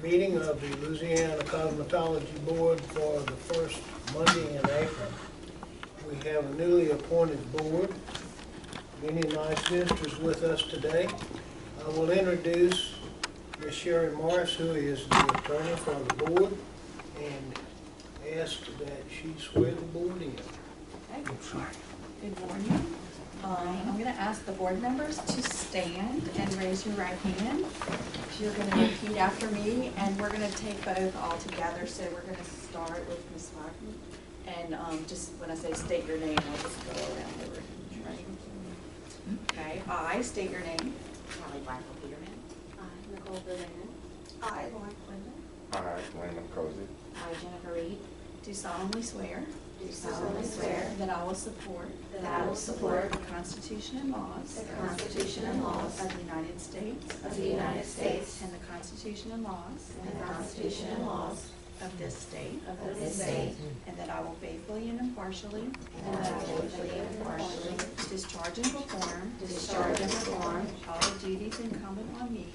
meeting of the Louisiana Cosmetology Board for the first Monday in April. We have a newly appointed board. Many nice visitors with us today. I will introduce Ms. Sherry Morris, who is the attorney for the board, and ask that she swear the board in. Okay. Good morning. I'm going to ask the board members to stand and raise your right hand. You're going to repeat after me, and we're going to take both all together. So we're going to start with Ms. Martin, and just when I say state your name, we'll just go around the room. Ready? Okay. I state your name. Callie Blackwell-Peterman. I, Nicole Berlin. I, Lauren Quinlan. Hi, Landry Cozy. I, Jennifer Reed. Do solemnly swear. Do solemnly swear That I will support. that I will support The Constitution and laws. the Constitution and laws Of the United States. of the United States And the Constitution and laws. and the Constitution and laws Of this state. of this state, And that I will faithfully and impartially. and that I will faithfully and impartially Discharge and perform. discharge and perform All the duties incumbent on me.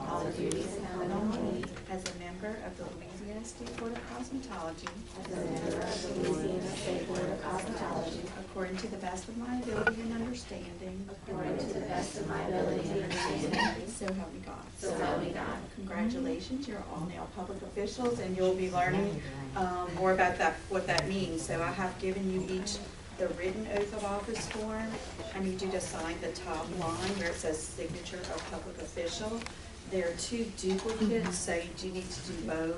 all the duties incumbent on me As a member of the Louisiana State Board of Cosmetology. as a member of the Louisiana State Board of Cosmetology, According to the best of my ability and understanding. according to the best of my ability and understanding. So help me God. So help me God. Congratulations, you're all now public officials, and you'll be learning more about what that means. So I have given you each the written oath of office form. I need you to sign the top line where it says signature of public official. There are two duplicates, so you do need to do both.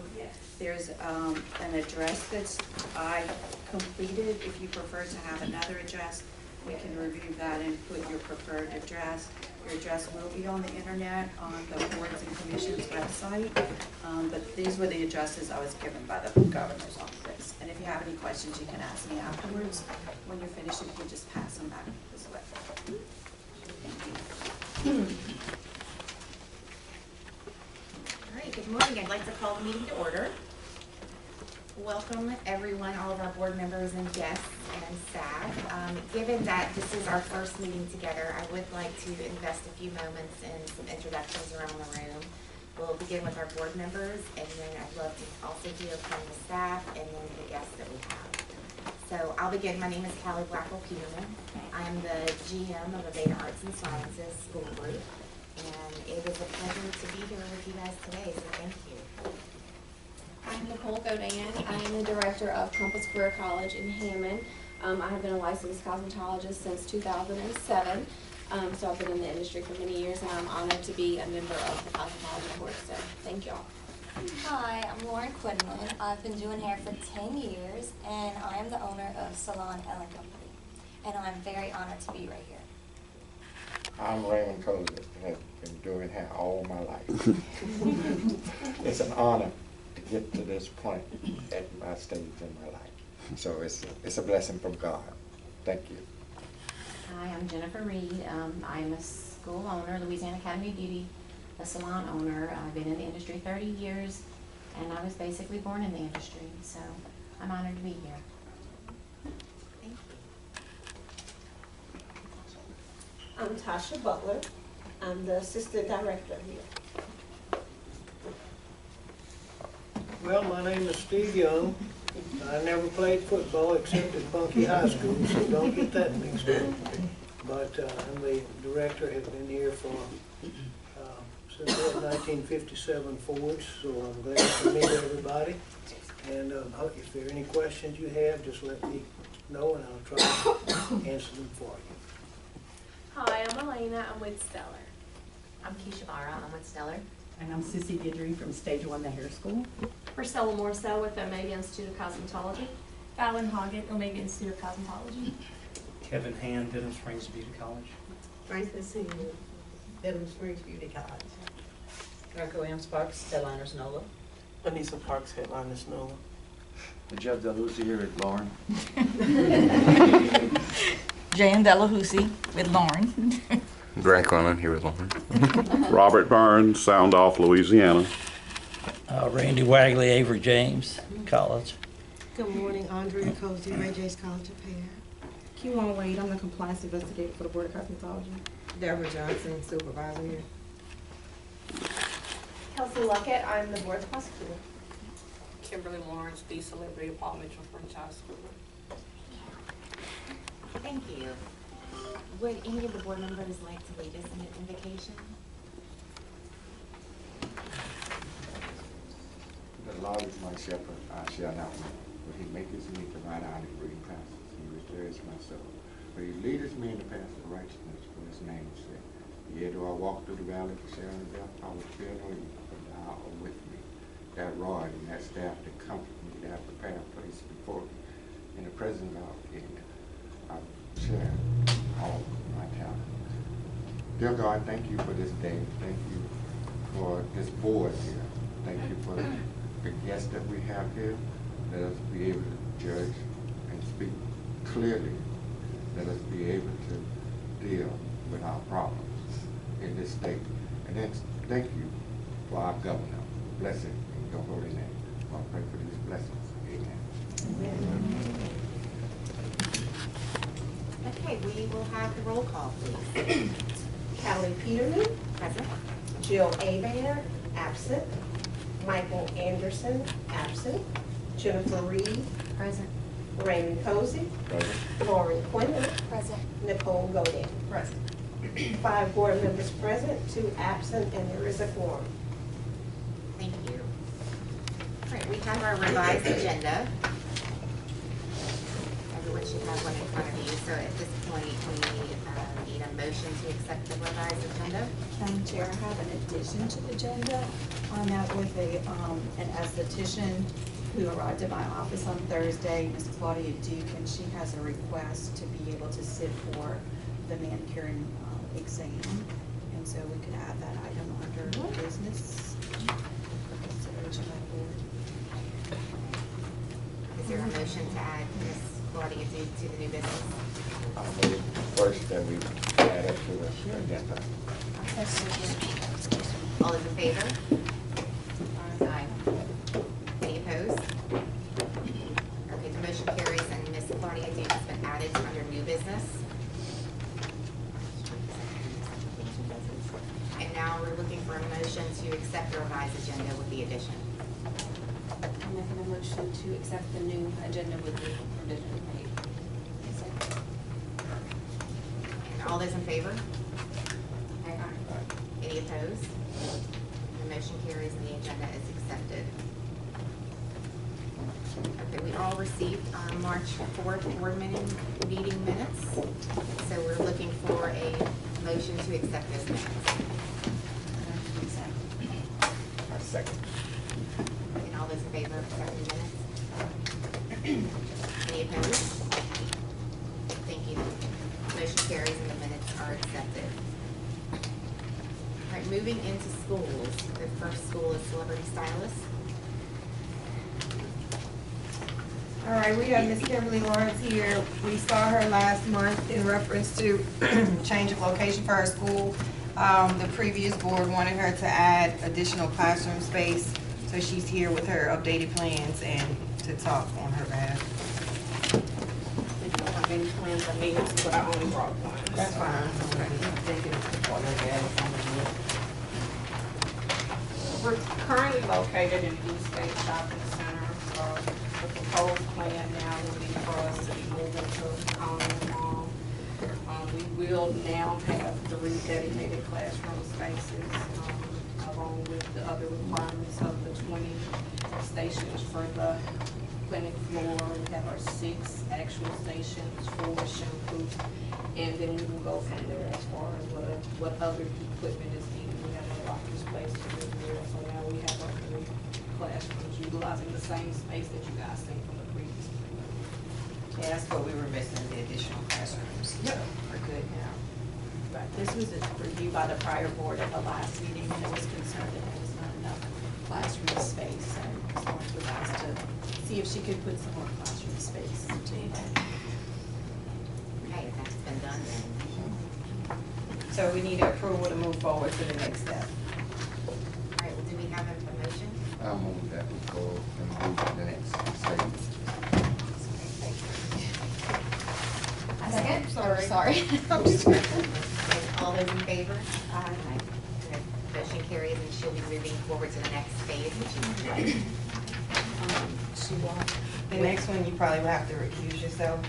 There's an address that's I completed. If you prefer to have another address, we can review that and put your preferred address. Your address will be on the internet on the boards and commissions website, but these were the addresses I was given by the governor's office. And if you have any questions, you can ask me afterwards. When you're finished, you can just pass them back this way. Thank you. All right, good morning. I'd like to call the meeting to order. Welcome, everyone, all of our board members and guests and staff. Given that this is our first meeting together, I would like to invest a few moments in some introductions around the room. We'll begin with our board members, and then I'd love to also hear from the staff and then the guests that we have. So I'll begin. My name is Callie Blackwell-Peterman. I am the GM of Aveda Arts and Sciences School Group, and it is a pleasure to be here with you guys today, so thank you. I'm Nicole Godin. I am the director of Compass Career College in Hammond. I have been a licensed cosmetologist since 2007. So I've been in the industry for many years, and I'm honored to be a member of the cosmetology board. So thank y'all. Hi, I'm Lauren Quinlan. I've been doing hair for 10 years, and I am the owner of Salon Ellen Company. And I'm very honored to be right here. I'm Raymond Cozy. I've been doing hair all my life. It's an honor to get to this point at my stage in my life. So it's a blessing from God. Thank you. Hi, I'm Jennifer Reed. I'm a school owner, Louisiana Academy of Beauty, a salon owner. I've been in the industry 30 years, and I was basically born in the industry, so I'm honored to be here. Thank you. I'm Tasha Butler. I'm the assistant director here. Well, my name is Steve Young. I never played football except at Bunkie High School, so don't get that mixed up. But I'm the director, have been here for since 1957 forward, so I'm glad to meet everybody. And if there are any questions you have, just let me know and I'll try to answer them for you. Hi, I'm Elena. I'm with Stellar. I'm Keisha Barra. I'm with Stellar. And I'm Sissy Guidry from Stage 1, the hair school. Priscilla Morcell with Omega Institute of Cosmetology. Fallon Hoggett, Omega Institute of Cosmetology. Kevin Hand, Denham Springs Beauty College. Franklin Senior, Denham Springs Beauty College. Erica M. Sparks, Headliners NOLA. Anissa Parks, Headliners NOLA. Jeff Delahousie here with Lauren. Jan Delahousie with Lauren. Grant Quinlan here with Lauren. Robert Burns, Sound Off, Louisiana. Randy Wagley, Avery James, College. Good morning, Andrea Cozy, Ray J's College of Hair. Q1 Wade, I'm the compliance investigator for the Board of Cosmetology. Deborah Johnson, supervisor here. Kelsey Luckett, I'm the board prosecutor. Kimberly Lawrence, the celebrity of Paul Mitchell Franchise School. Thank you. Would any of the board members like to lead us in an invocation? The Lord is my shepherd, I shall not want. But he maketh me to lie down in green pastures. He restores my soul. But he leadeth me in the paths of righteousness for his name's sake. Yea, though I walk through the valley of the shadow of death, I will fear no evil, for thou art with me. That rod and that staff that comfort me, that prepare a place before me. In the presence of our enemy, I share all my talent. Dear God, thank you for this day. Thank you for this board here. Thank you for the guests that we have here. Let us be able to judge and speak clearly. Let us be able to deal with our problems in this state. And then thank you for our governor. Bless it in your holy name. I pray for these blessings. Amen. Okay, we will have the roll call, please. Callie Peterman, Present. Jill Abair, absent. Michael Anderson, absent. Jennifer Reed, Present. Raymond Posey, Present. Lauren Quinlan, Present. Nicole Godin. Present. 5 board members present, 2 absent, and there is a quorum. Thank you. All right, we have our revised agenda. Everyone should have one in front of you. So at this point, we need a motion to accept the revised agenda. Madam Chair, I have an addition to the agenda. I met with an esthetician who arrived at my office on Thursday, Ms. Claudia Duke, and she has a request to be able to sit for the manicuring exam. And so we could add that item under business for consideration by the board. Is there a motion to add Ms. Claudia Duke to the new business? I move first that we add it to the agenda. All those in favor? Aye. Any opposed? Okay, the motion carries and Ms. Claudia Duke has been added under new business. And now we're looking for a motion to accept the revised agenda with the addition. I'm making a motion to accept the new agenda with the revision made. And all those in favor? Any opposed? The motion carries and the agenda is accepted. Okay, we all received March 4th board meeting minutes. So we're looking for a motion to accept those minutes. I second. And all those in favor of accepting minutes? Any opposed? Thank you. Motion carries and the minutes are accepted. All right, moving into schools. The first school is Celebrity Stylist. All right, we have Miss Kimberly Lawrence here. We saw her last month in reference to change of location for her school. The previous board wanted her to add additional classroom space, so she's here with her updated plans and to talk on her behalf. If you don't have any plans, I need it, but I only brought one. That's fine. We're currently located in Lsbc Shopping Center. The proposed plan now will be for us to be moving to Conway Mall. We will now have 3 dedicated classroom spaces, along with the other requirements of the 20 stations for the clinic floor. We have our 6 actual stations for shampoo, and then we will go from there as far as what other equipment is needed. We have a locker space to do there, so now we have our 3 classrooms utilizing the same space that you guys seen from the previous plan. Yeah, that's what we were missing, the additional classrooms. Yep. We're good now. Right, this was reviewed by the prior board at the last meeting, and it was concerned that there was not enough classroom space. So Ms. Lawrence was asked to see if she could put some more classroom space to that. Okay, if that's been done, then. So we need approval to move forward to the next step. All right, well, do we have a motion? I move that we go and move to the next stage. Second? Sorry. All those in favor? Aye. Good. Motion motion carries and she'll be moving forward to the next phase, which is great. She will. The next one, you probably will have to recuse yourself.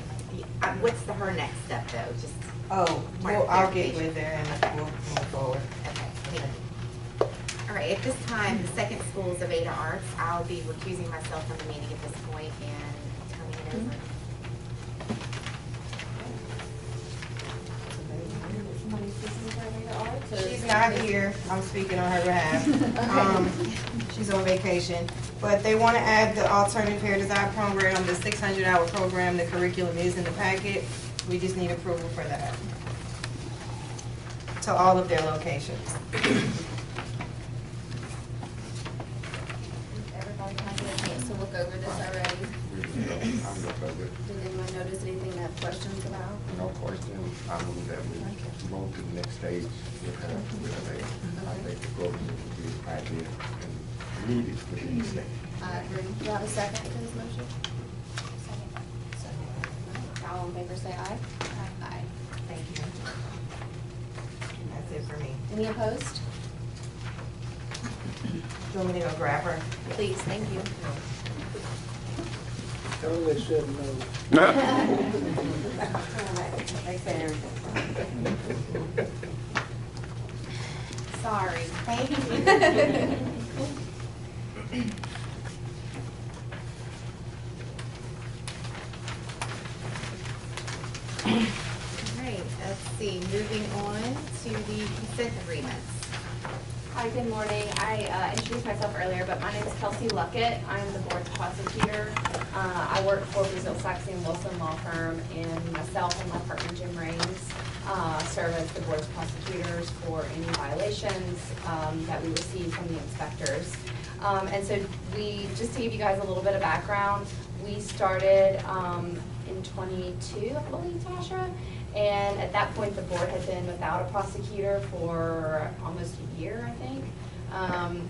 What's her next step though? Just Oh, well, I'll get with her and we'll move forward. okay. Thank you. All right. At this time, the second school is Aveda Arts. I'll be recusing myself from the meeting at this point and turning it over. She's not here. I'm speaking on her behalf. She's on vacation. But they want to add the alternative hair design program, the 600-hour program. The curriculum is in the packet. We just need approval for that. To all of their locations. Everybody has had a chance to look over this already. I'm look over it. Did anyone notice anything they have questions about? No question. I move that we go to the next stage with her. I think the program would be ideal and needed for the next stage. I agree. Do you have a second to this motion? All in favor say aye. Aye. Thank you. That's it for me. Any opposed? Do you want me to go grab her? Please, thank you. Totally said no. Thanks, Aaron. Sorry. Thank you. All right, let's see, moving on to the consent agreements. Hi, good morning. I introduced myself earlier, but my name is Kelsey Luckett. I'm the board's prosecutor. I work for Brazil, Saxon, Wilson Law Firm, and myself and my partner Jim Raines serve as the board's prosecutors for any violations that we receive from the inspectors. And so just to give you guys a little bit of background, we started in 22, I believe, Tasha. And at that point, the board had been without a prosecutor for almost a year, I think.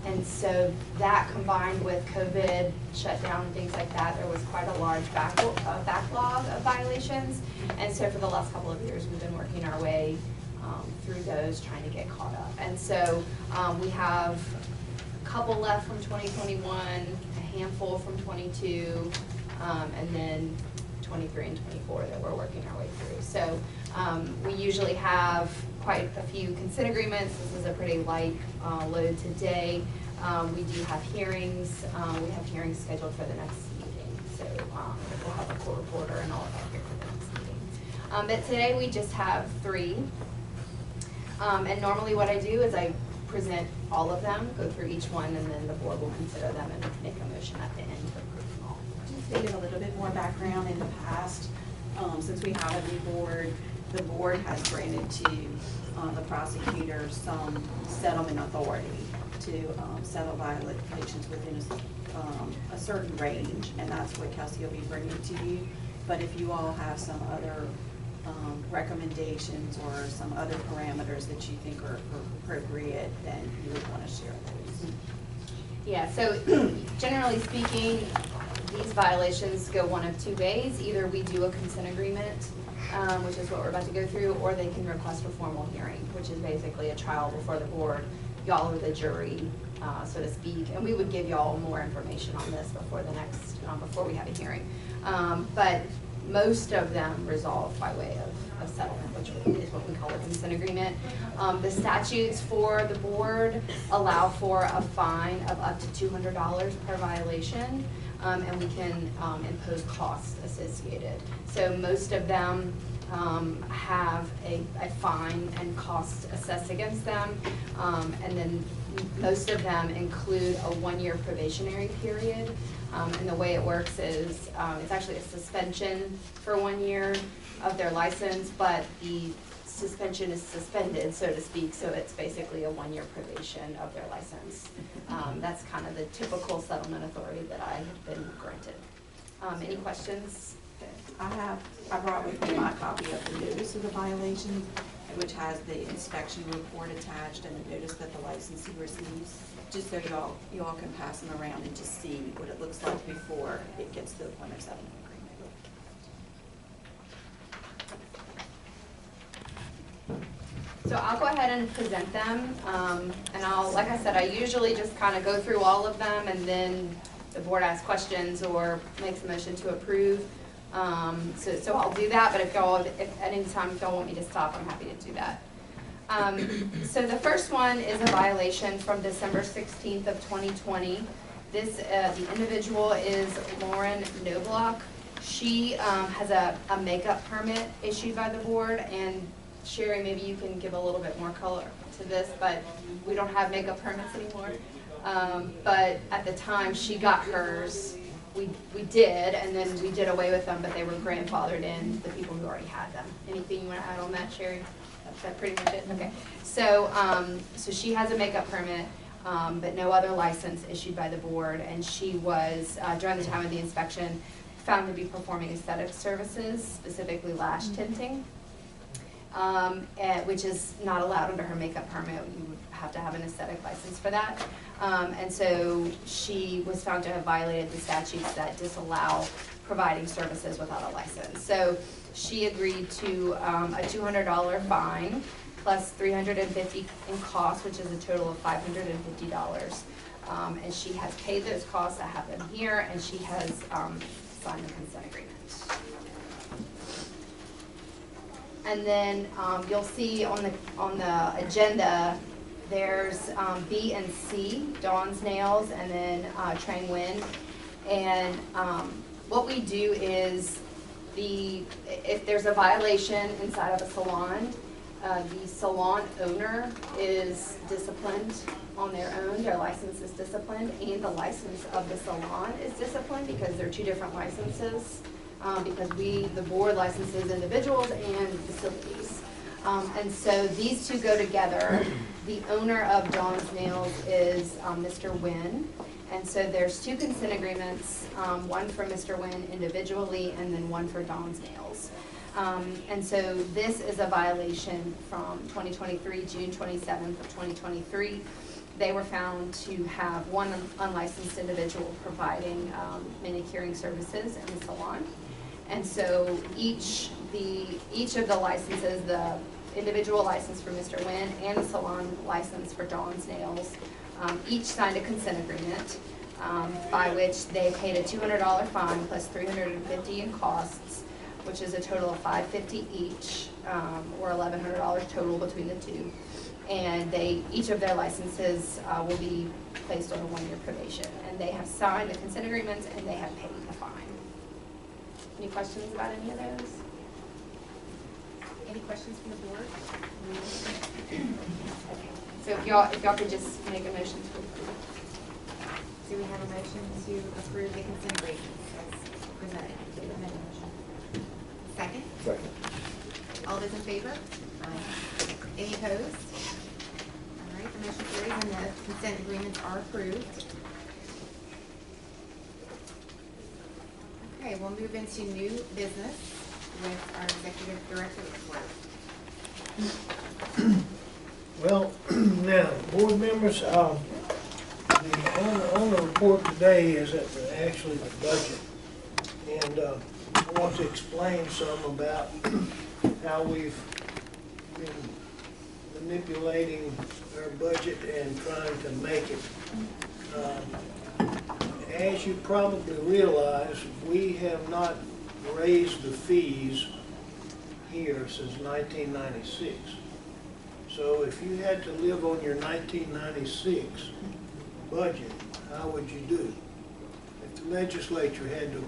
And so that combined with COVID shutdown and things like that, there was quite a large backlog of violations. And so for the last couple of years, we've been working our way through those, trying to get caught up. And so we have a couple left from 2021, a handful from 22, and then 23 and 24 that we're working our way through. So we usually have quite a few consent agreements. This is a pretty light load today. We do have hearings. We have hearings scheduled for the next meeting. So we'll have a court reporter and all of that here for the next meeting. But today we just have 3. And normally what I do is I present all of them, go through each one, and then the board will consider them and make a motion at the end to approve them all. Just to give a little bit more background, in the past, since we have a new board, the board has granted to the prosecutor some settlement authority to settle violations within a certain range, and that's what Kelsey will be bringing to you. But if you all have some other recommendations or some other parameters that you think are appropriate, then you would want to share those. Yeah, so generally speaking, these violations go one of 2 ways. Either we do a consent agreement, which is what we're about to go through, or they can request a formal hearing, which is basically a trial before the board. Y'all are the jury, so to speak, and we would give y'all more information on this before before we have a hearing. But most of them resolve by way of settlement, which is what we call a consent agreement. The statutes for the board allow for a fine of up to $200 per violation, and we can impose costs associated. So most of them have a fine and costs assessed against them, and then most of them include a 1-year probationary period. And the way it works is it's actually a suspension for 1 year of their license, but the suspension is suspended, so to speak, so it's basically a 1-year probation of their license. That's kind of the typical settlement authority that I have been granted. Any questions? I brought with me my copy of the notice of the violation, which has the inspection report attached and the notice that the licensee receives, just so y'all can pass them around and just see what it looks like before it gets to the point of settlement agreement. So I'll go ahead and present them, and like I said, I usually just kind of go through all of them, and then the board asks questions or makes a motion to approve. So I'll do that, but if at any time if y'all want me to stop, I'm happy to do that. So the first one is a violation from December 16th of 2020. The individual is Lauren Knobloch. She has a makeup permit issued by the board, and Sherry, maybe you can give a little bit more color to this, but we don't have makeup permits anymore. But at the time she got hers, we did, and then we did away with them, but they were grandfathered in, the people who already had them. Anything you want to add on that, Sherry? That's pretty much it? Okay. So, so she has a makeup permit, but no other license issued by the board, and she was, during the time of the inspection, found to be performing aesthetic services, specifically lash tinting, which is not allowed under her makeup permit. You would have to have an aesthetic license for that. And so she was found to have violated the statutes that disallow providing services without a license. So she agreed to a $200 fine plus $350 in costs, which is a total of $550. And she has paid those costs. I have them here, and she has signed the consent agreement. And then you'll see on the agenda, there's B and C, Dawn's Nails, and then Trang Nguyen. And what we do is, if there's a violation inside of a salon, the salon owner is disciplined on their own, their license is disciplined, and the license of the salon is disciplined, because they're two different licenses, because the board licenses individuals and facilities. And so these two go together. The owner of Dawn's Nails is Mr. Nguyen. And so there's two consent agreements, one for Mr. Nguyen individually, and then one for Dawn's Nails. And so this is a violation from 2023, June 27th of 2023. They were found to have one unlicensed individual providing manicuring services in the salon. And so each of the licenses, the individual license for Mr. Nguyen and the salon license for Dawn's Nails, each signed a consent agreement by which they paid a $200 fine plus $350 in costs, which is a total of $550 each, or $1,100 total between the two. And each of their licenses will be placed on a 1-year probation. And they have signed the consent agreements, and they have paid the fine. Any questions about any of those? Any questions from the board? Okay. So if y'all could just make a motion to approve. Do we have a motion to approve the consent agreements as presented? Second? Second. All those in favor? Aye. Any opposed? All right, the motion carries and the consent agreements are approved. Okay, we'll move into new business with our executive director report. Well, now, board members, on the report today is actually the budget. And I want to explain some about how we've been manipulating our budget and trying to make it. As you probably realize, we have not raised the fees here since 1996. So if you had to live on your 1996 budget, how would you do? If the legislature had to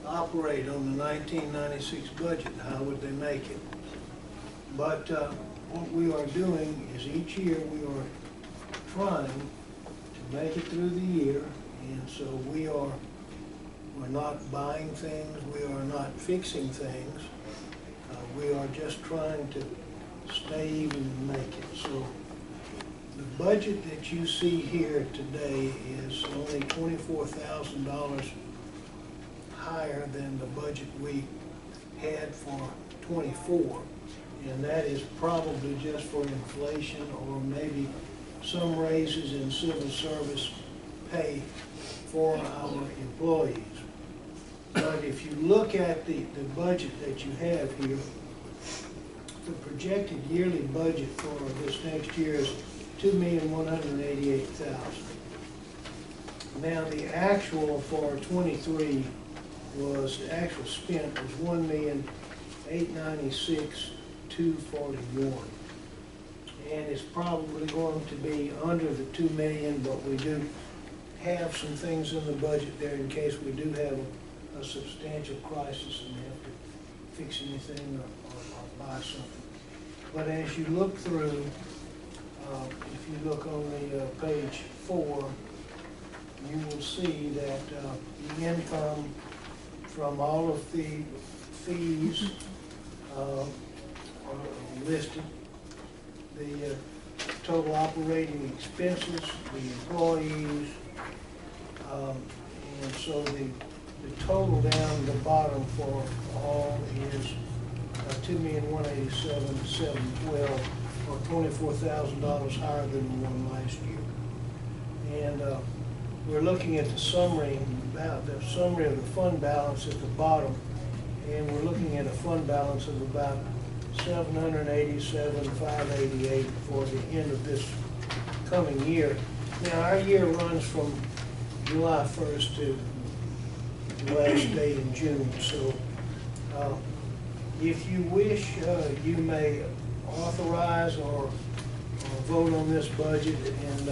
operate on the 1996 budget, how would they make it? But what we are doing is each year we are trying to make it through the year, and so we're not buying things, we are not fixing things, we are just trying to stay even and make it. So the budget that you see here today is only $24,000 higher than the budget we had for '24, and that is probably just for inflation or maybe some raises in civil service pay for our employees. But if you look at the budget that you have here, the projected yearly budget for this next year is $2,188,000. Now, the actual for '23 was, the actual spent was $1,896,241. And it's probably going to be under the 2 million, but we do have some things in the budget there in case we do have a substantial crisis and have to fix anything or buy something. But as you look through, if you look on the page 4, you will see that the income from all of the fees are listed. The total operating expenses, the employees, and so the total down the bottom for all is $2,187,712, or $24,000 higher than the one last year. And we're looking at the summary of the fund balance at the bottom, and we're looking at a fund balance of about $787,588 for the end of this coming year. Now, our year runs from July 1st to the last day in June, so if you wish, you may authorize or vote on this budget, and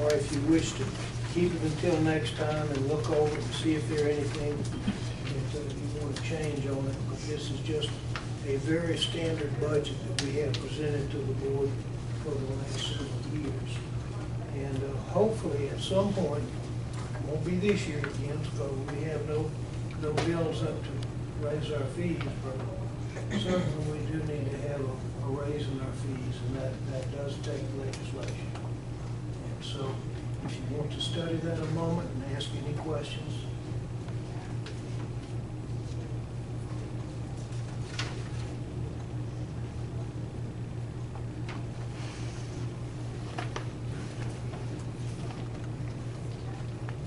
or if you wish to keep it until next time and look over it and see if there are anything that you want to change on it. But this is just a very standard budget that we have presented to the board for the last several years. And hopefully at some point, it won't be this year again, because we have no bills up to raise our fees, but certainly we do need to have a raise in our fees, and that does take legislation. And so if you want to study that a moment and ask any questions.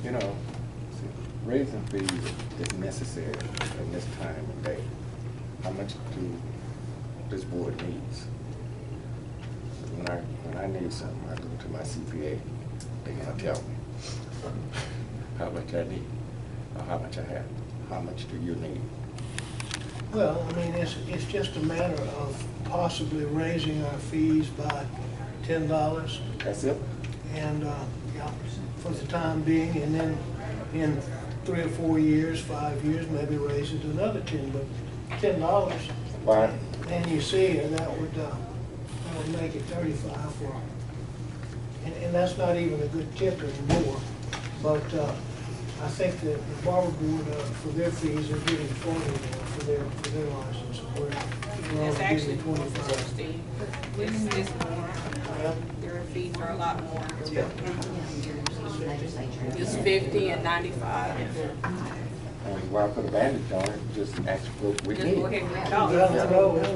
You know, raising fees is necessary in this time and day. How much do this board needs? When I need something, I go to my CPA. They're gonna tell me how much I need, or how much I have. How much do you need? Well, I mean, it's just a matter of possibly raising our fees by $10. That's it? And, yeah, for the time being, and then in 3 or 4 years, 5 years, maybe raise it to another 10, but $10. Why? And you see, that would make it 35 for, and that's not even a good tip anymore. But I think that the barber board, for their fees, are getting 40 now for their license. It's actually 25. Steve. It's more. Their fees are a lot more. Yeah. It's 50 and 95. And why put a bandage on it? Just ask for what we Just need. go ahead and rent it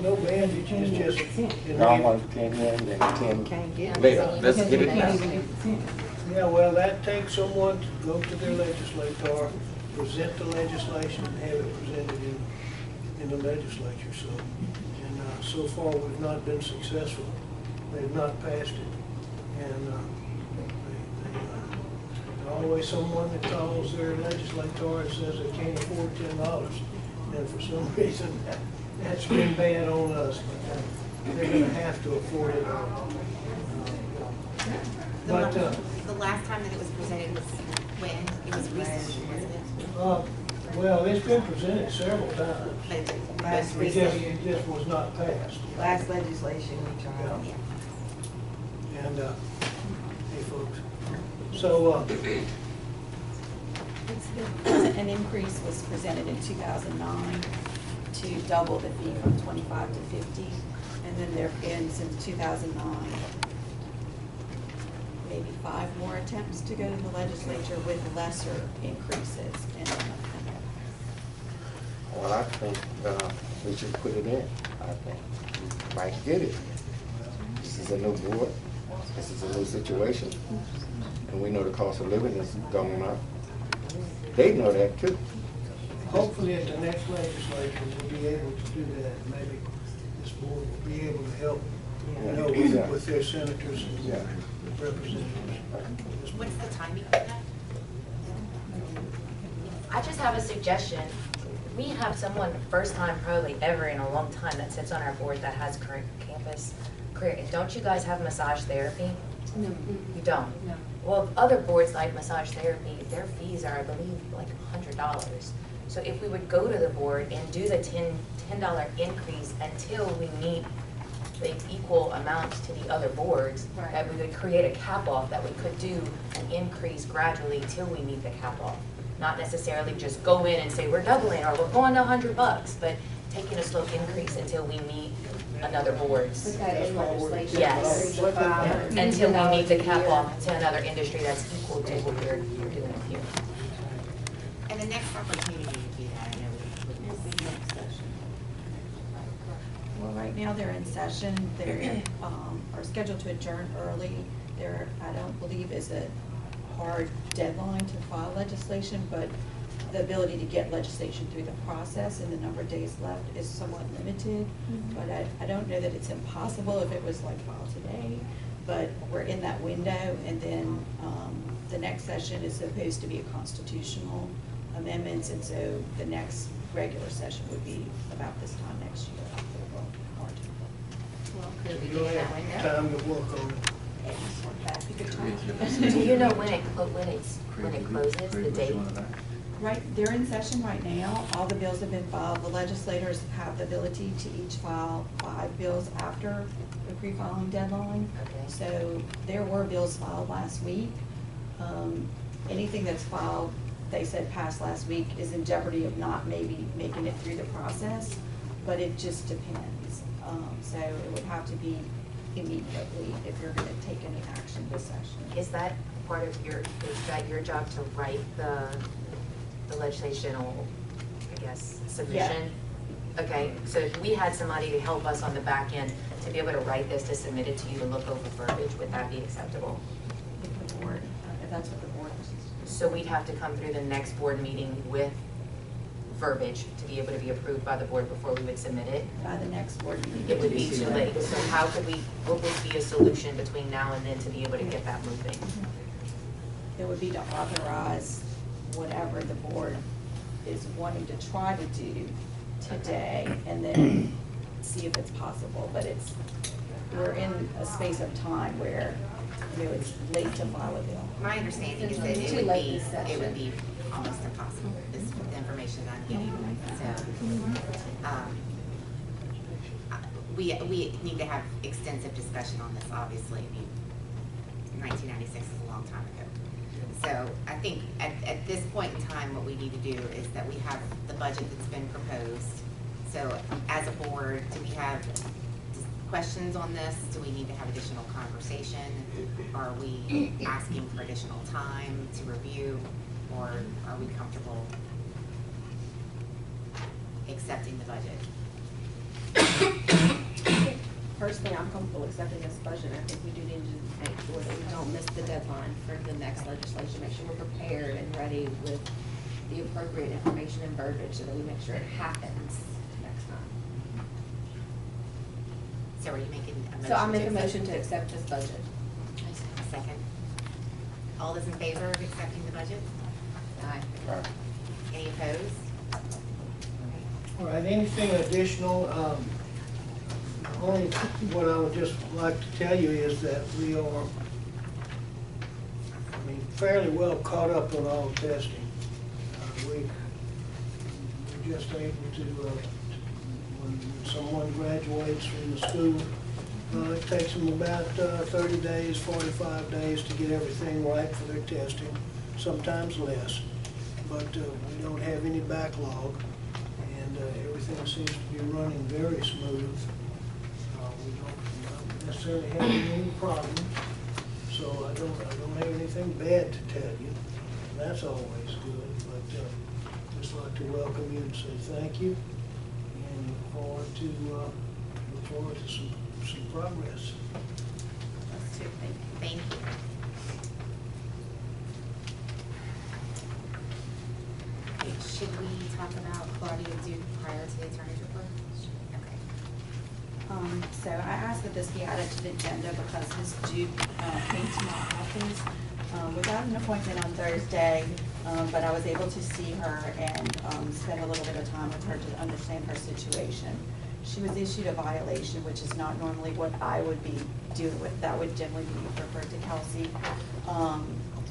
No bandage, it's just. I want 10 in and 10 later. Let's get it done. Yeah, well, that takes someone to go to their legislator, present the legislation, and have it presented in the legislature. So, and so far we've not been successful. They've not passed it, and there's always someone that calls their legislator and says they can't afford $10, and for some reason that's been bad on us. But they're going to have to afford it. But The last time that it was presented was when? It was recent, wasn't it? well, it's been presented several times. It just was not passed. Last legislation we tried. Yeah. And, hey folks, so, An increase was presented in 2009 to double the fee from 25 to 50, and then there have been since 2009 maybe 5 more attempts to go to the legislature with lesser increases. And Well, I think we should put it in. I think we might get it. This is a new board. This is a new situation. And we know the cost of living is going up. They know that too. hopefully at the next legislature, we'll be able to do that. Maybe this board will be able to help, you know, Yeah. with their senators and Yeah. representatives. What's the timing of that? I just have a suggestion. We have someone, first time probably ever in a long time, that sits on our board that has current campus career. Don't you guys have massage therapy? No. You don't? No. Well, other boards like massage therapy, their fees are, I believe, like $100. So if we would go to the board and do the $10 increase until we meet the equal amounts to the other boards, Right. that we would create a cap off, that we could do an increase gradually till we meet the cap off. Not necessarily just go in and say we're doubling or we're going to $100, but taking a slow increase until we meet another board's. Put that in legislation. Yes. Until we meet the cap off to another industry that's equal to what we're doing here. And the next opportunity to do that, I know we Well, right now they're in session, they are scheduled to adjourn early. There, I don't believe is a hard deadline to file legislation, but the ability to get legislation through the process and the number of days left is somewhat limited. But I don't know that it's impossible if it was like filed today, but we're in that window, and then the next session is supposed to be a constitutional amendments, and so the next regular session would be about this time next year, October, March. Well, could we You'll do that have window? time to work on it. That'd be a good time. Do you know when it closes, the date? Right, they're in session right now. All the bills have been filed. The legislators have the ability to each file 5 bills after the pre-filing deadline. Okay. So there were bills filed last week. Anything that's filed, they said passed last week, is in jeopardy of not maybe making it through the process, but it just depends. So it would have to be immediately if you're gonna take any action this session. Is that part of your, is that your job to write the legislational, I guess, submission? Okay, so if we had somebody to help us on the back end to be able to write this, to submit it to you to look over verbiage, would that be acceptable? If the board, if that's what the board wishes to do. So we'd have to come through the next board meeting with verbiage to be able to be approved by the board before we would submit it? By the next board meeting. It would be too late. So how could we, what would be a solution between now and then to be able to get that moving? It would be to authorize whatever the board is wanting to try to do today, and then see if it's possible. But we're in a space of time where, you know, it's late to file a bill. My understanding is that it would be almost impossible, this the information I'm getting. So, we need to have extensive discussion on this, obviously. I mean, 1996 is a long time ago. So I think at this point in time, what we need to do is that we have the budget that's been proposed. So as a board, do we have questions on this? Do we need to have additional conversation? Are we asking for additional time to review? Or are we comfortable accepting the budget? Personally, I'm comfortable accepting this budget. I think we do need to make sure that we don't miss the deadline for the next legislation. Make sure we're prepared and ready with the appropriate information and verbiage so that we make sure it happens next time. So are you making a motion? So I make a accept? motion to accept this budget. A second. All those in favor of accepting the budget? Aye. Any opposed? All right, anything additional? Only what I would just like to tell you is that we are, I mean, fairly well caught up on all testing. We're just able to, when someone graduates from the school, it takes them about 30 days, 45 days to get everything right for their testing, sometimes less. But we don't have any backlog, and everything seems to be running very smooth. We don't necessarily have any problems, so I don't have anything bad to tell you, and that's always good. But just like to welcome you and say thank you, and look forward to some progress. That's true. Thank you. Okay, should we talk about Claudia Duke prior to the attorney's report? Okay. So I asked that this be added to the agenda because Ms. Duke came to my office without an appointment on Thursday, but I was able to see her and spend a little bit of time with her to understand her situation. She was issued a violation, which is not normally what I would be dealing with. That would generally be referred to Kelsey.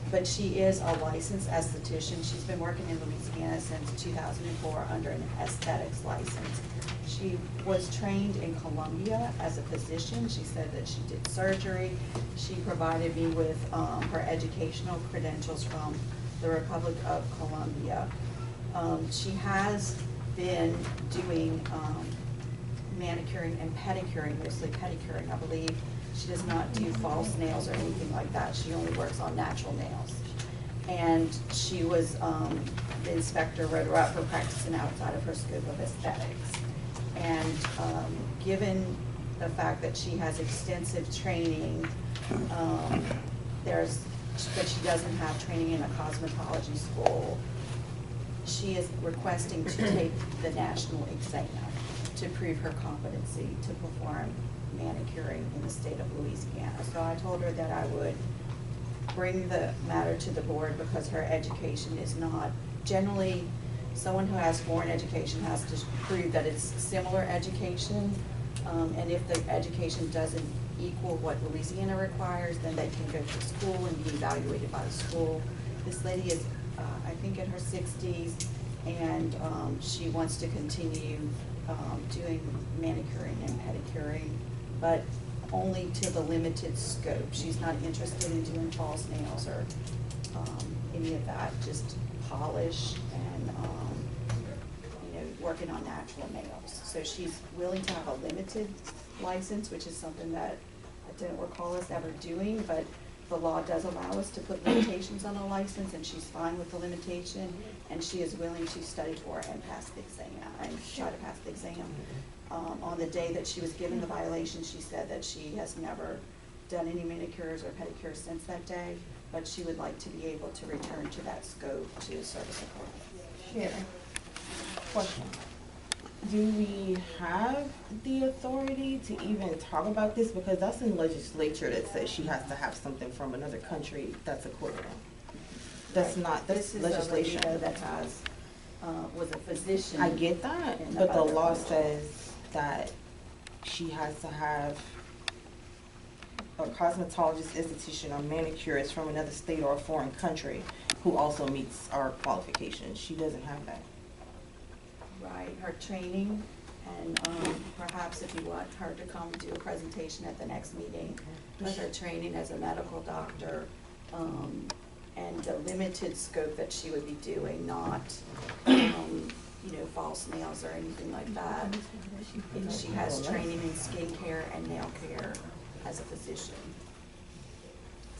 But she is a licensed esthetician. She's been working in Louisiana since 2004 under an aesthetics license. She was trained in Columbia as a physician. She said that she did surgery. She provided me with her educational credentials from the Republic of Colombia. She has been doing manicuring and pedicuring, mostly pedicuring, I believe. She does not do false nails or anything like that. She only works on natural nails. And she was, the inspector wrote her up for practicing outside of her scope of aesthetics. And given the fact that she has extensive training, but she doesn't have training in a cosmetology school, she is requesting to take the national exam to prove her competency to perform manicuring in the state of Louisiana. So I told her that I would bring the matter to the board because her education is not, generally, someone who has foreign education has to prove that it's similar education, and if the education doesn't equal what Louisiana requires, then they can go to school and be evaluated by the school. This lady is, I think, in her 60s, and she wants to continue doing manicuring and pedicuring, but only to the limited scope. She's not interested in doing false nails or any of that, just polish and working on natural nails. So she's willing to have a limited license, which is something that I don't recall us ever doing, but the law does allow us to put limitations on a license, and she's fine with the limitation, and she is willing to study for it and pass the exam, and try to pass the exam. On the day that she was given the violation, she said that she has never done any manicures or pedicures since that day, but she would like to be able to return to that scope to service a client. Sure. Question. Do we have the authority to even talk about this? Because that's in legislature that says she has to have something from another country that's equivalent. That's not, that's legislation. This is a lady that has, was a physician. I get that, but the law says that she has to have a cosmetologist, esthetician, or manicurist from another state or a foreign country who also meets our qualifications. She doesn't have that. Right, her training, and perhaps if you want her to come do a presentation at the next meeting with her training as a medical doctor, and the limited scope that she would be doing, not, false nails or anything like that. She has training in skincare and nail care as a physician.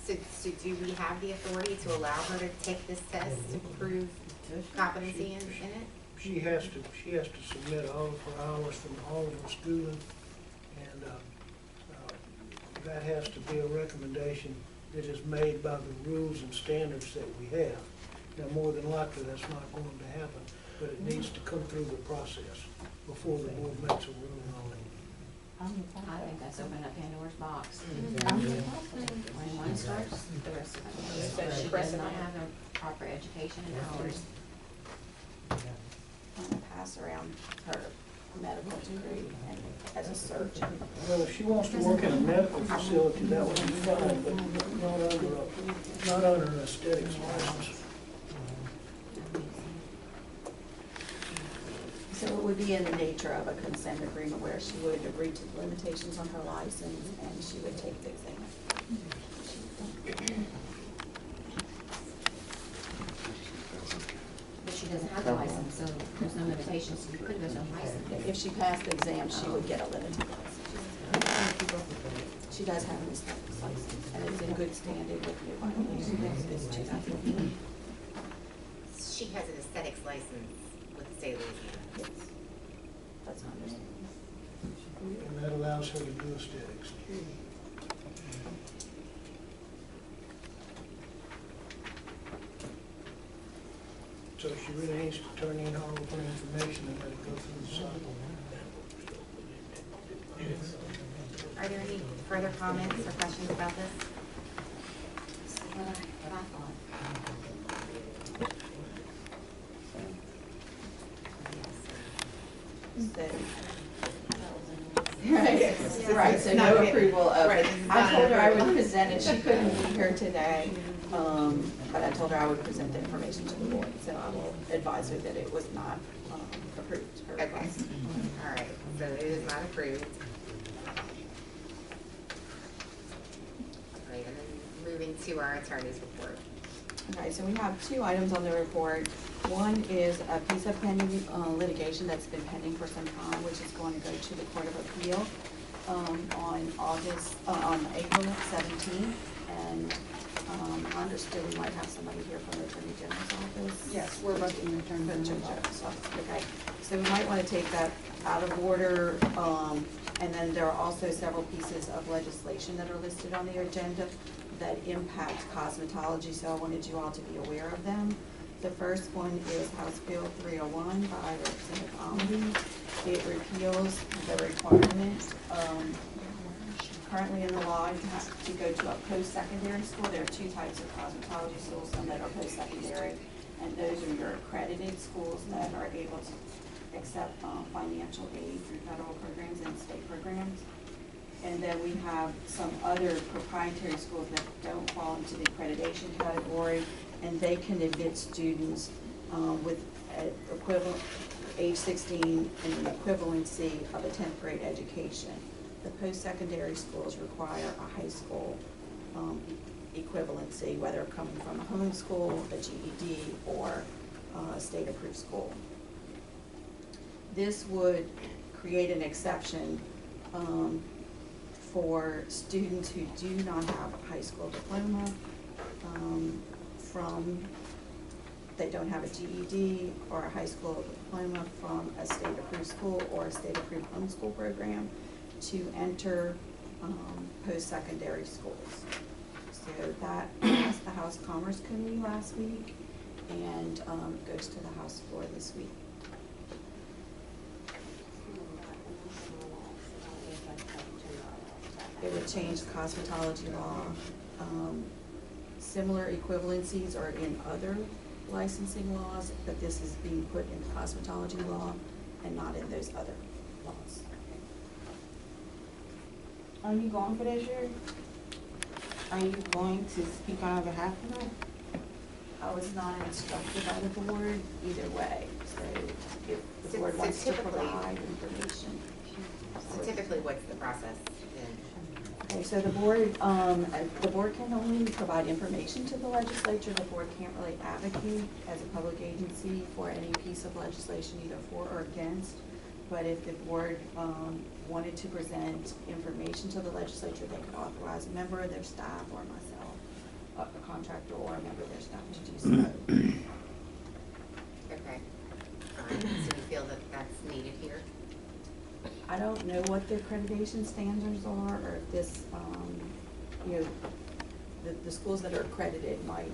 So do we have the authority to allow her to take this test to prove competency in it? She has to submit all of her hours from all of her schooling, and that has to be a recommendation that is made by the rules and standards that we have. Now, more than likely, that's not going to happen, but it needs to come through the process before the board makes a ruling on it. I think that's opening up Pandora's box. When one starts, the rest of them. She does not have a proper education and hours. I'm gonna pass around her medical degree and as a surgeon. Well, if she wants to work in a medical facility, that would be fine, but not under an aesthetics license. So it would be in the nature of a consent agreement where she would agree to the limitations on her license and she would take the exam. But she doesn't have the license, so there's no limitations. You could go to a license. If she passed the exam, she would get a limited license. She does have an aesthetics license, and it's in good standing with the violation. It's 2008. She has an aesthetics license with the state of Louisiana. Yes, that's my understanding. And that allows her to do aesthetics. So she really needs to turn in all of her information and let it go through the cycle. Are there any further comments or questions about this? Right, so no approval of it. I told her I would present it, she couldn't be here today, but I told her I would present the information to the board, so I will advise her that it was not approved, her request. All right, so it is not approved. All right, and then moving to our attorney's report. Okay, so we have two items on the report. One is a piece of pending litigation that's been pending for some time, which is going to go to the Court of Appeal on April 17th. And I understood we might have somebody here from the Attorney General's office. Yes, we're both in the Attorney General's office. Okay, so we might want to take that out of order. And then there are also several pieces of legislation that are listed on the agenda that impact cosmetology, so I wanted you all to be aware of them. The first one is House Bill 301 by Representative Omby. It repeals the requirement, currently in the law, to go to a post-secondary school. There are two types of cosmetology schools, some that are post-secondary, and those are your accredited schools that are able to accept financial aid through federal programs and state programs. And then we have some other proprietary schools that don't fall into the accreditation category, and they can admit students with equivalent, age 16 and an equivalency of a 10th grade education. The post-secondary schools require a high school equivalency, whether coming from a home school, a GED, or a state-approved school. This would create an exception for students who do not have a high school diploma, they don't have a GED or a high school diploma from a state-approved school or a state-approved homeschool program to enter post-secondary schools. So that passed the House Commerce Committee last week and goes to the House floor this week. It would change cosmetology law. Similar equivalencies are in other licensing laws, but this is being put in cosmetology law and not in those other laws. Are you going for that, Sherry? Are you going to speak on behalf of them? I was not instructed by the board either way, so if the board wants to provide information. So typically, what's the process then? Okay, so the board can only provide information to the legislature. The board can't really advocate as a public agency for any piece of legislation, either for or against. But if the board wanted to present information to the legislature, they could authorize a member of their staff or myself, a contractor or a member of their staff to do so. Okay. So you feel that that's needed here? I don't know what the accreditation standards are, or if this, the schools that are accredited might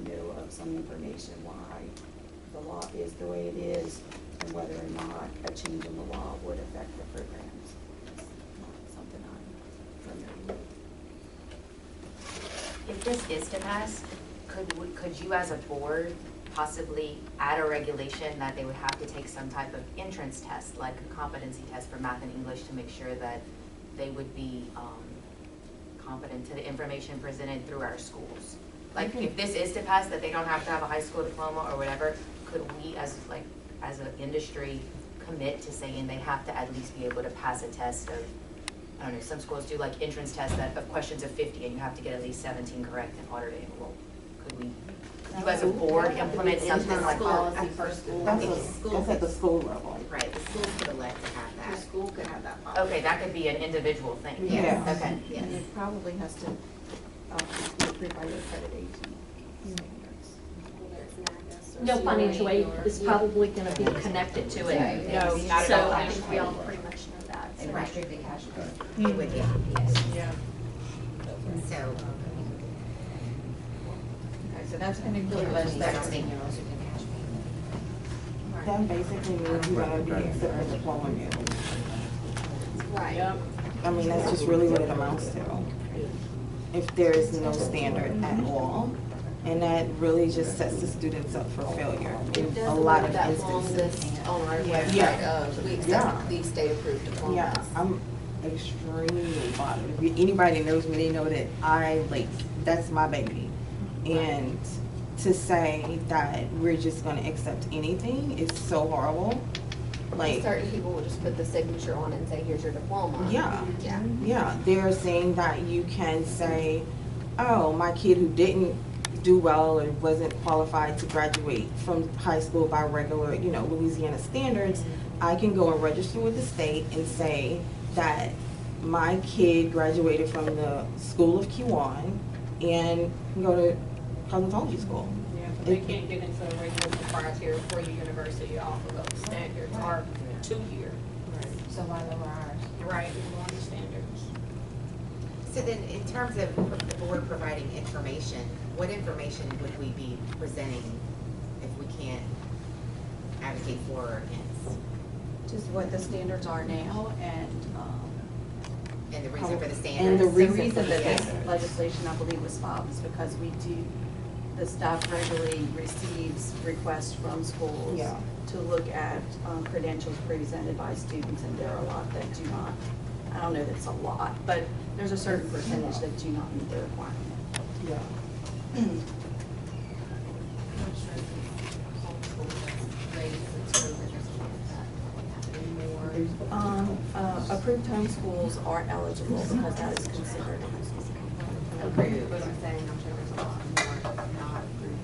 know of some information why the law is the way it is, and whether or not a change in the law would affect the programs. It's not something I'm familiar with. If this is to pass, could you as a board possibly add a regulation that they would have to take some type of entrance test, like a competency test for math and English, to make sure that they would be competent to the information presented through our schools? Like, if this is to pass, that they don't have to have a high school diploma or whatever, could we as an industry commit to saying they have to at least be able to pass a test of, I don't know, some schools do like entrance tests of questions of 50 and you have to get at least 17 correct in order to enroll. Could we, you as a board implement something like that? That's at the school level. Right, the schools could elect to have that. The school could have that policy. Okay, that could be an individual thing. Yeah. Okay. Yes. And it probably has to be approved by your accreditation standards. No financial aid is probably gonna be connected to it. No, not at So all. I think we all pretty much know that. So Right. restricted cash. It would be, yes. Yeah. So, Okay, so that's gonna include legislation. That basically means you're gonna be accepted diploma now. Right. Yep. I mean, that's just really what it amounts to. If there is no standard at all, and that really just sets the students up for failure in a lot of That long instances. list on our website Yeah. of, we Yeah. accept these state-approved diplomas. Yeah, I'm extremely bothered. If anybody knows me, they know that that's my baby. And to say that we're just gonna accept anything is so horrible. Like, certain people will just put the signature on it and say, here's your diploma. yeah, Yeah. yeah, they're saying that you can say, oh, my kid who didn't do well or wasn't qualified to graduate from high school by regular, Louisiana standards, I can go and register with the state and say that my kid graduated from the School of Kiwan and can go to cosmetology school. Yeah, but they can't get into a regular proprietary for your university off of those standards are 2 year. So why lower ours? Right, we want the standards. So then, in terms of the board providing information, what information would we be presenting if we can't advocate for or against? Just what the standards are now And the reason for the and standards? the The reason that this standards. legislation, I believe, was filed is because the staff regularly receives requests from schools Yeah. to look at credentials presented by students, and there are a lot that do not, I don't know that it's a lot, but there's a certain percentage that do not meet the requirement. Yeah. Approved homeschools are eligible because that is considered Approved, but I'm saying, I'm sure there's a lot more not approved.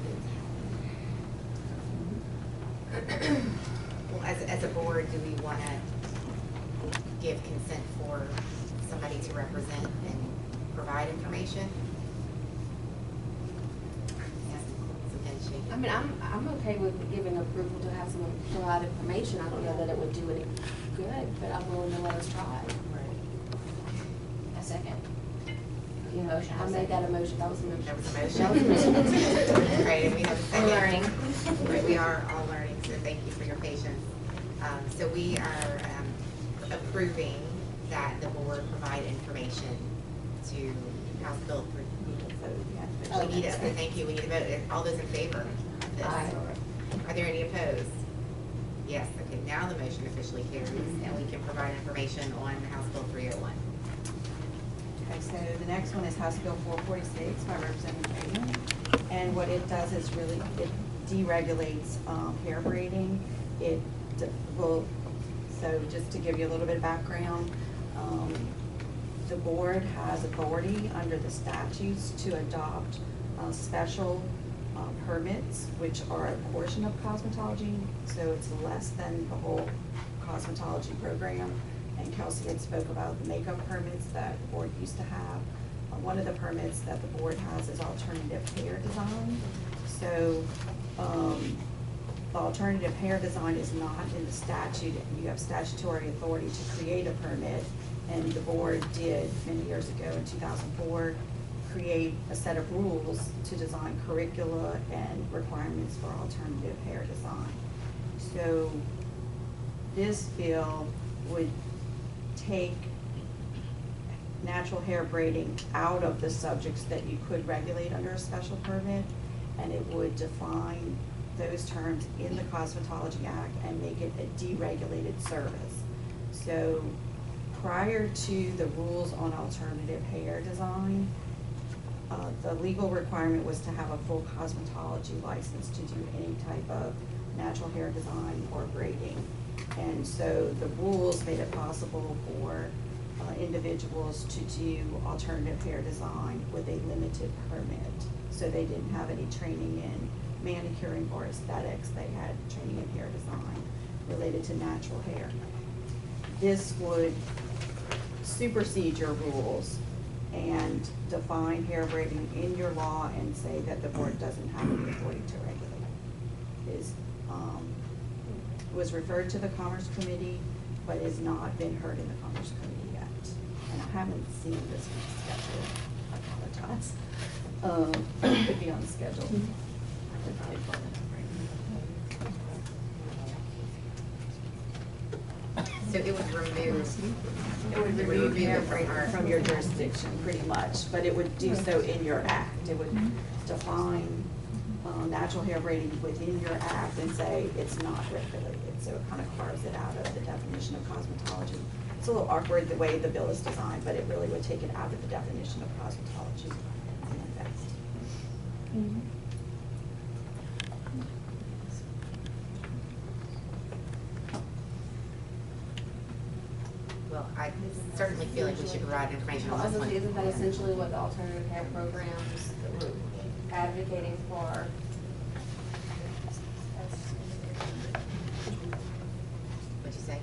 Well, as a board, do we want to give consent for somebody to represent and provide information? Yes, some head shaking. I mean, I'm okay with giving approval to have someone provide information. I don't know that it would do any good, but I'm willing to let us try. A second. You know, I made that a motion, that was a motion. That was a motion? That was a motion. Right, and we have a second. We're learning. Right, we are all learning, so thank you for your patience. So we are approving that the board provide information to House Bill 3. We need it, okay, thank you, we need to vote. All those in favor of this? Aye. Are there any opposed? Yes, okay, now the motion officially carries, and we can provide information on House Bill 301. Okay, so the next one is House Bill 446 by Representative Cayman. And what it does is really, it deregulates hair braiding. It will, so just to give you a little bit of background, the board has authority under the statutes to adopt special permits, which are a portion of cosmetology, so it's less than the whole cosmetology program. And Kelsey had spoke about the makeup permits that the board used to have. One of the permits that the board has is alternative hair design. So the alternative hair design is not in the statute. You have statutory authority to create a permit, and the board did many years ago in 2004 create a set of rules to design curricula and requirements for alternative hair design. So this bill would take natural hair braiding out of the subjects that you could regulate under a special permit, and it would define those terms in the Cosmetology Act and make it a deregulated service. So prior to the rules on alternative hair design, the legal requirement was to have a full cosmetology license to do any type of natural hair design or braiding. And so the rules made it possible for individuals to do alternative hair design with a limited permit. So they didn't have any training in manicuring or aesthetics. They had training in hair design related to natural hair. This would supersede your rules and define hair braiding in your law and say that the board doesn't have any authority to regulate. Was referred to the Commerce Committee, but has not been heard in the Commerce Committee yet. And I haven't seen this schedule. I apologize. It could be on the schedule. So it would remove. It would remove hair from your jurisdiction, pretty much, but it would do so in your act. It would define natural hair braiding within your act and say it's not regulated. So it kind of carves it out of the definition of cosmetology. It's a little awkward the way the bill is designed, but it really would take it out of the definition of cosmetology and invest. Well, I certainly feel like we should provide information on this one. Isn't that essentially what the alternative hair programs that we're advocating for? What'd you say?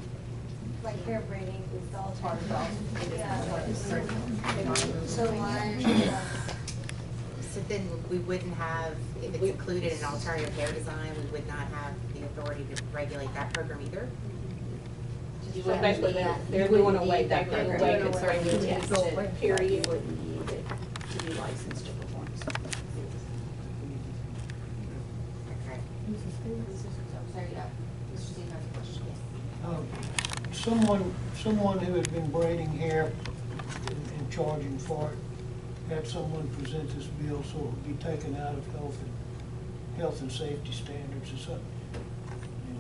Like hair braiding is the alternative. So then we wouldn't have, if it's included in alternative hair design, we would not have the authority to regulate that program either? So basically, they're doing away that program. Way concerning the Yes. test, Period. you wouldn't need it to be licensed to perform. Okay. Sorry, yeah. Mr. Steve has a question. Someone who had been braiding hair and charging for it, had someone present this bill so it would be taken out of health and safety standards or something.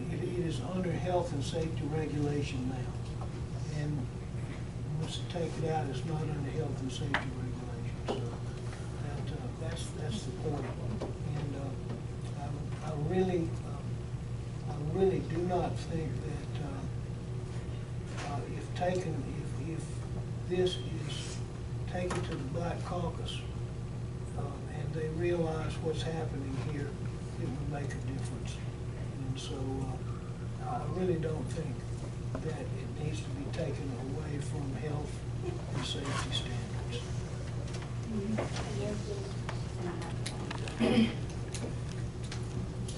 It is under health and safety regulation now. And once you take it out, it's not under health and safety regulation. So that's the point. And I really do not think that if this is taken to the Black Caucus and they realize what's happening here, it would make a difference. And so I really don't think that it needs to be taken away from health and safety standards.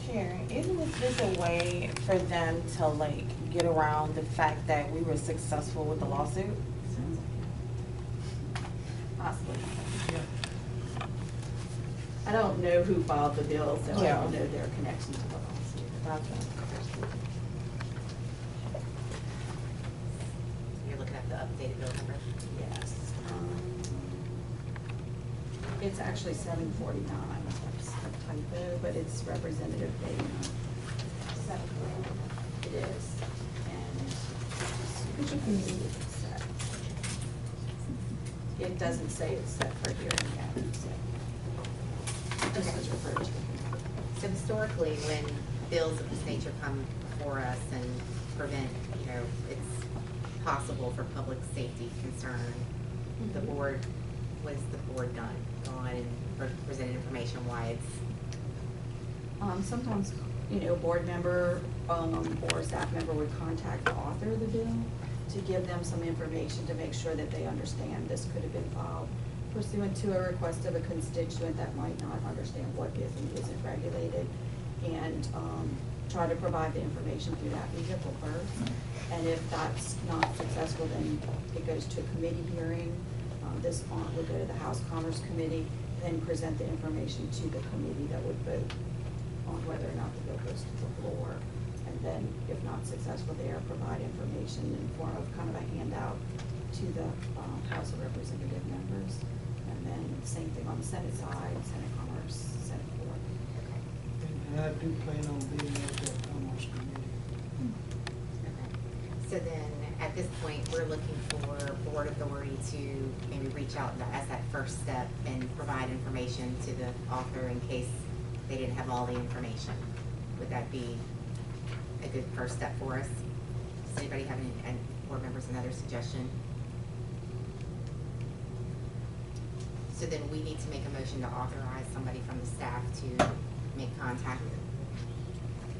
Sharon, isn't this a way for them to like get around the fact that we were successful with the lawsuit? Possibly. I don't know who filed the bill, so I don't know their connection to the lawsuit. Gotcha. You're looking at the updated bill number? Yes. It's actually 749, that's a typo, but it's Representative Dana. 749. It is. And it doesn't say it's set for hearing yet, so. This was referred to. So historically, when bills of this nature come before us and prevent, it's possible for public safety concern, the board, what has the board done? Gone and presented information why it's? Sometimes, a board member or staff member would contact the author of the bill to give them some information to make sure that they understand this could have been filed pursuant to a request of a constituent that might not understand what is and isn't regulated, and try to provide the information through that vehicle first. And if that's not successful, then it goes to a committee hearing. This would go to the House Commerce Committee, then present the information to the committee that would vote on whether or not the bill goes to the floor. And then, if not successful there, provide information in the form of kind of a handout to the House of Representative members. And then same thing on the Senate side, Senate Commerce, Senate Floor. And I do plan on being at that Commerce Committee. Okay. So then, at this point, we're looking for board authority to maybe reach out as that first step and provide information to the author in case they didn't have all the information. Would that be a good first step for us? Does anybody have any board members another suggestion? So then we need to make a motion to authorize somebody from the staff to make contact.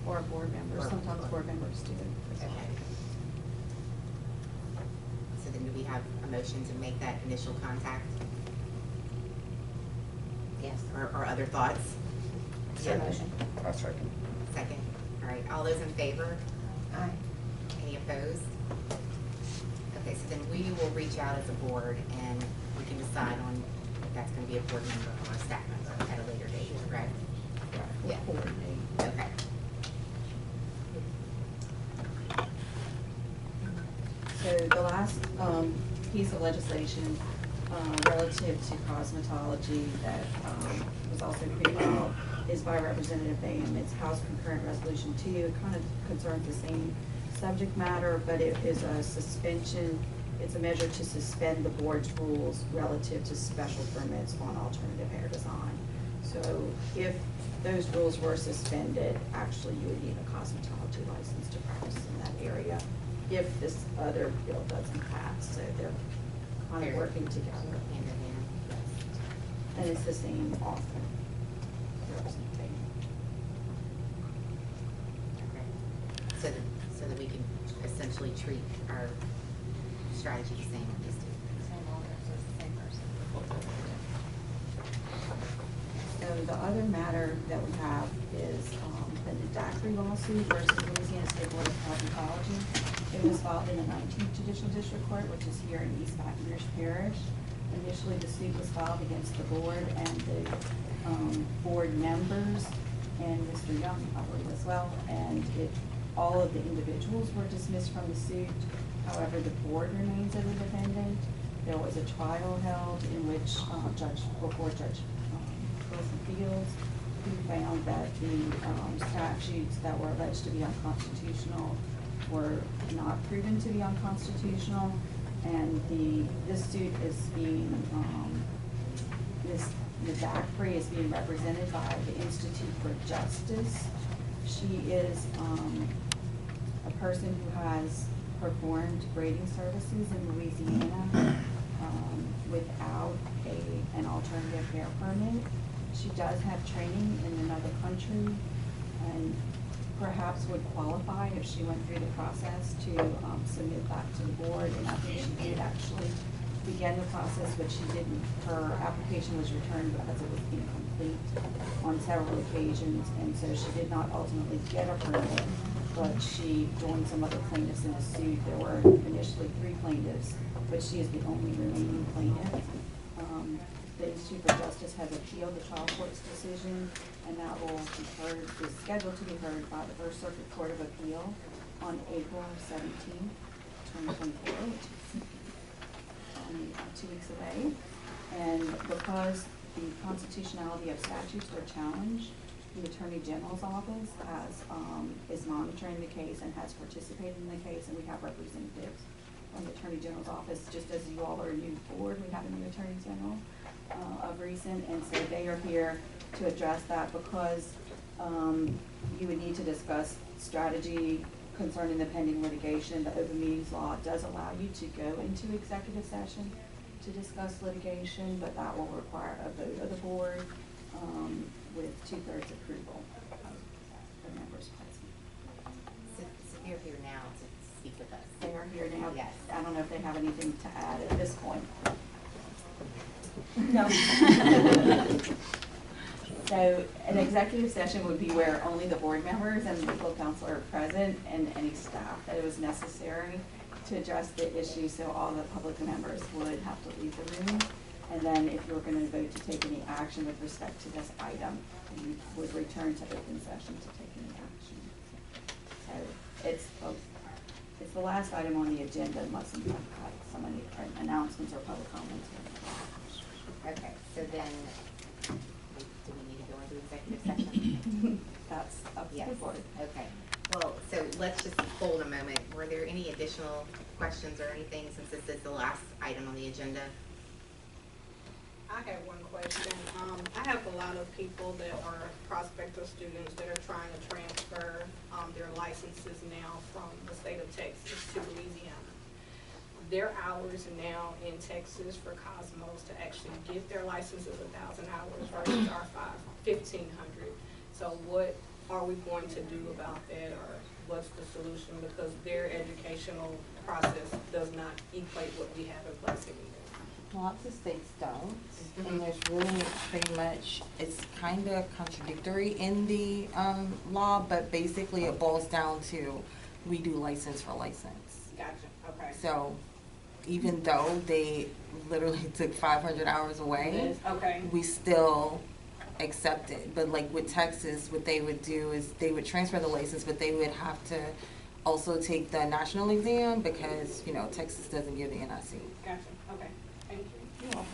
Or board members, sometimes board members do it. Okay. So then do we have a motion to make that initial contact? Yes. Or other thoughts? So motion. I second. Second. All right, all those in favor? Aye. Any opposed? Okay, so then we will reach out as a board and we can decide on if that's gonna be a board member or a staff member at a later date, right? Yeah. Okay. the last piece of legislation relative to cosmetology that was also pre-filed is by Representative Bam. It's House Concurrent Resolution 2. It kind of concerns the same subject matter, but it is a suspension. It's a measure to suspend the board's rules relative to special permits on alternative hair design. So if those rules were suspended, actually you would need a cosmetology license to practice in that area if this other bill doesn't pass. So they're kind of working together. Hand in hand. And it's the same author. Okay. So that we can essentially treat our strategy the same with these two. Same author, so it's the same person. So the other matter that we have is the Landry lawsuit versus Louisiana State Board of Cosmetology. It was filed in the 19th Judicial District Court, which is here in East Baton Rouge Parish. Initially, the suit was filed against the board and the board members and Mr. Young, I believe, as well. And all of the individuals were dismissed from the suit. However, the board remains as a defendant. There was a trial held in which before Judge Wilson Fields, who found that the statutes that were alleged to be unconstitutional were not proven to be unconstitutional, and this suit is being Ms. Landry is being represented by the Institute for Justice. She is a person who has performed braiding services in Louisiana without an alternative hair permit. She does have training in another country and perhaps would qualify if she went through the process to submit that to the board. And I think she did actually begin the process, but she didn't. Her application was returned because it was incomplete on several occasions, and so she did not ultimately get a permit. But she joined some other plaintiffs in the suit. There were initially 3 plaintiffs, but she is the only remaining plaintiff. The Institute for Justice has appealed the trial court's decision, and that will be heard, is scheduled to be heard by the First Circuit Court of Appeal on April 17th, 2024, which is only 2 weeks away. And because the constitutionality of statutes are challenged, the Attorney General's office is monitoring the case and has participated in the case, and we have representatives from the Attorney General's office. Just as you all are a new board, we have a new Attorney General of recent, and so they are here to address that because you would need to discuss strategy concerning the pending litigation. The open meetings law does allow you to go into executive session to discuss litigation, but that will require a vote of the board with 2/3 approval of the members present. So you're here now to speak with us. They are here now. Yes. I don't know if they have anything to add at this point. No. So an executive session would be where only the board members and legal counsel are present and any staff that it was necessary to address the issue, so all the public members would have to leave the room. And then if you were going to vote to take any action with respect to this item, you would return to open session to take any action. So it's the last item on the agenda unless you have some announcements or public comments. Okay, so then, do we need to go into executive session? That's up to Yes. the board. Okay, well, so let's just hold a moment. Were there any additional questions or anything since this is the last item on the agenda? I have one question. I have a lot of people that are prospective students that are trying to transfer their licenses now from the state of Texas to Louisiana. Their hours now in Texas for Cosmos to actually get their licenses 1,000 hours versus our 1,500. So what are we going to do about that, or what's the solution? Because their educational process does not equate what we have in place anymore. Lots of states don't, and there's really pretty much, it's kind of contradictory in the law, but basically it boils down to we do license for license. Gotcha, okay. So even though they literally took 500 hours away, okay, we still accept it. But like with Texas, what they would do is they would transfer the license, but they would have to also take the national exam because, you know, Texas doesn't give the NIC. Gotcha, okay, thank you. You're welcome.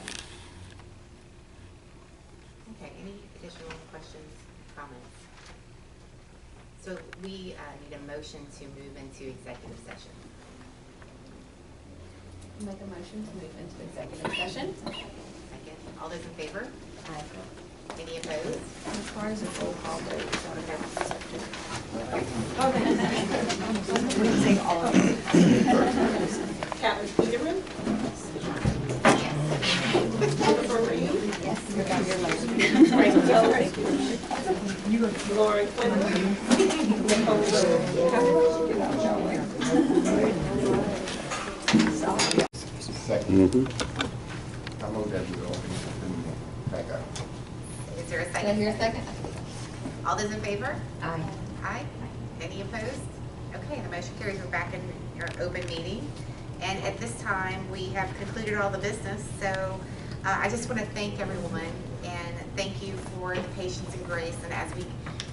Okay, any additional questions, comments? So we need a motion to move into executive session. Make a motion to move into executive session. Second, all those in favor? Aye. Any opposed? As far as a roll call vote, We take all of it. Captain Peterman? Jennifer Reed? yes. Raymond Toles? Lauren Quinlan? Nicole Second. I move that we open back up. Is there a Did I second? hear a second? All those in favor? Aye. Aye. Any opposed? Okay, the motion carries. We're back in our open meeting. And at this time, we have concluded all the business. So I just want to thank everyone and thank you for the patience and grace. And as we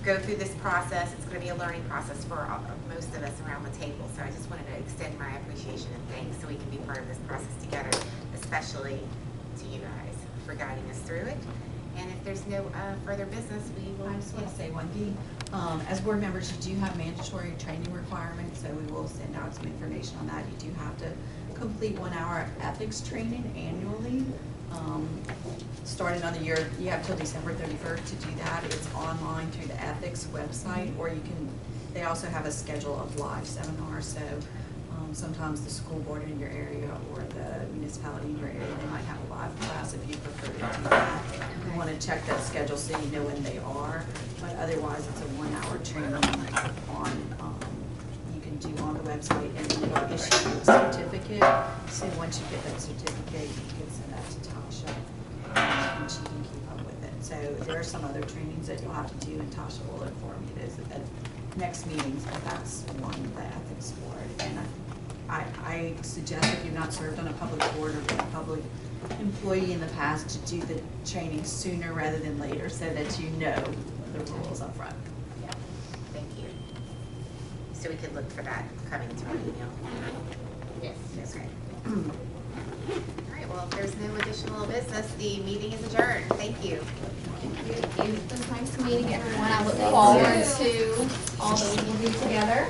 go through this process, it's going to be a learning process for most of us around the table. So I just wanted to extend my appreciation and thanks so we can be part of this process together, especially to you guys for guiding us through it. And if there's no further business, we will. I just want to say one thing. As board members, you do have mandatory training requirements, so we will send out some information on that. You do have to complete 1 hour ethics training annually. Starting on the year, you have till December 31st to do that. It's online through the ethics website, or you can, they also have a schedule of live seminars, so sometimes the school board in your area or the municipality in your area, they might have a live class if you prefer to do that. You want to check that schedule so you know when they are, but otherwise it's a 1 hour training on, you can do on the website, and then it'll issue you a certificate. So once you get that certificate, you can send that to Tasha, and she can keep up with it. So there are some other trainings that you'll have to do, and Tasha will inform you those at next meetings, but that's one, the ethics board. And I suggest if you've not served on a public board or been a public employee in the past, to do the training sooner rather than later so that you know the rules up front. Yeah, thank you. So we can look for that coming to our email. Yes. Okay. All right, well, if there's no additional business, the meeting is adjourned. Thank you. It was nice meeting everyone. I look forward to all that we will do together.